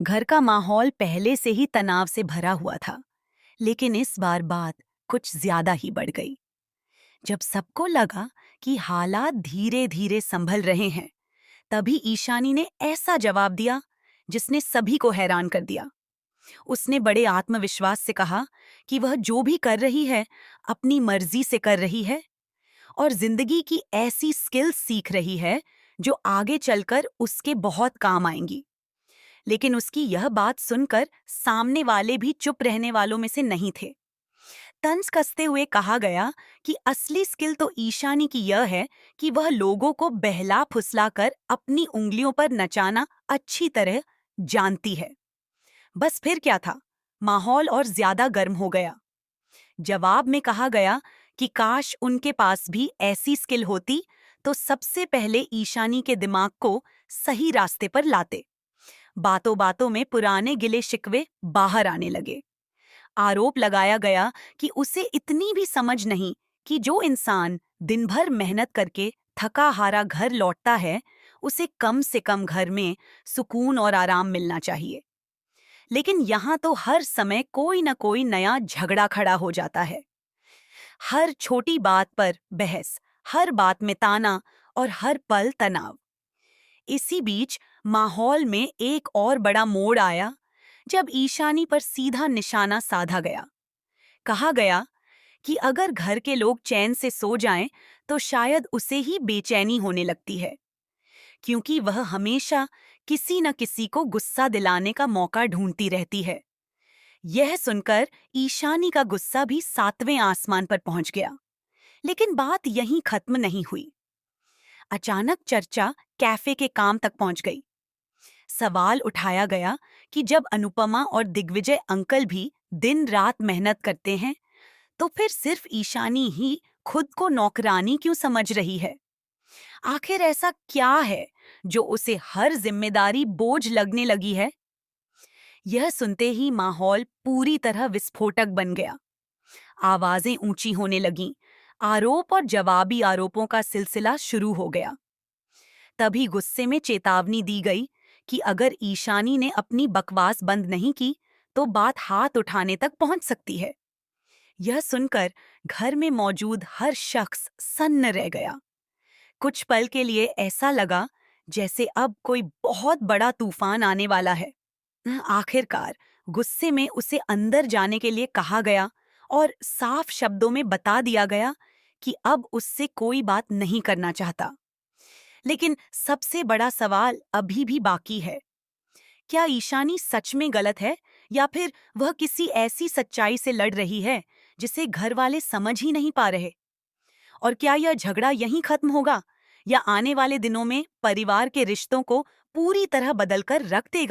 घर का माहौल पहले से ही तनाव से भरा हुआ था, लेकिन इस बार बात कुछ ज्यादा ही बढ़ गई। जब सबको लगा कि हालात धीरे धीरे संभल रहे हैं, तभी ईशानी ने ऐसा जवाब दिया जिसने सभी को हैरान कर दिया। उसने बड़े आत्मविश्वास से कहा कि वह जो भी कर रही है, अपनी मर्जी से कर रही है और जिंदगी की ऐसी स्किल्स सीख रही है जो आगे चलकर उसके बहुत काम आएंगी। लेकिन उसकी यह बात सुनकर सामने वाले भी चुप रहने वालों में से नहीं थे। तंज कसते हुए कहा गया कि असली स्किल तो ईशानी की यह है कि वह लोगों को बहला फुसलाकर अपनी उंगलियों पर नचाना अच्छी तरह जानती है। बस फिर क्या था, माहौल और ज्यादा गर्म हो गया। जवाब में कहा गया कि काश उनके पास भी ऐसी स्किल होती तो सबसे पहले ईशानी के दिमाग को सही रास्ते पर लाते। बातों बातों में पुराने गिले शिकवे बाहर आने लगे। आरोप लगाया गया कि उसे इतनी भी समझ नहीं कि जो इंसान दिन भर मेहनत करके थका हारा घर लौटता है, उसे कम से कम घर में सुकून और आराम मिलना चाहिए। लेकिन यहाँ तो हर समय कोई न कोई नया झगड़ा खड़ा हो जाता है। हर छोटी बात पर बहस, हर बात में ताना और हर पल तनाव। इसी बीच माहौल में एक और बड़ा मोड़ आया जब ईशानी पर सीधा निशाना साधा गया। कहा गया कि अगर घर के लोग चैन से सो जाएं तो शायद उसे ही बेचैनी होने लगती है, क्योंकि वह हमेशा किसी न किसी को गुस्सा दिलाने का मौका ढूंढती रहती है। यह सुनकर ईशानी का गुस्सा भी सातवें आसमान पर पहुंच गया। लेकिन बात यहीं खत्म नहीं हुई। अचानक चर्चा कैफे के काम तक पहुंच गई। सवाल उठाया गया कि जब अनुपमा और दिग्विजय अंकल भी दिन रात मेहनत करते हैं, तो फिर सिर्फ ईशानी ही खुद को नौकरानी क्यों समझ रही है? आखिर ऐसा क्या है जो उसे हर जिम्मेदारी बोझ लगने लगी है? यह सुनते ही माहौल पूरी तरह विस्फोटक बन गया। आवाजें ऊंची होने लगीं, आरोप और जवाबी आरोपों का सिलसिला शुरू हो गया। तभी गुस्से में चेतावनी दी गई कि अगर ईशानी ने अपनी बकवास बंद नहीं की, तो बात हाथ उठाने तक पहुंच सकती है। यह सुनकर घर में मौजूद हर शख्स सन्न रह गया। कुछ पल के लिए ऐसा लगा जैसे अब कोई बहुत बड़ा तूफान आने वाला है। आखिरकार गुस्से में उसे अंदर जाने के लिए कहा गया और साफ शब्दों में बता दिया गया कि अब उससे कोई बात नहीं करना चाहता। लेकिन सबसे बड़ा सवाल अभी भी बाकी है। क्या ईशानी सच में गलत है, या फिर वह किसी ऐसी सच्चाई से लड़ रही है जिसे घर वाले समझ ही नहीं पा रहे? और क्या यह झगड़ा यहीं खत्म होगा, या आने वाले दिनों में परिवार के रिश्तों को पूरी तरह बदलकर रख देगा?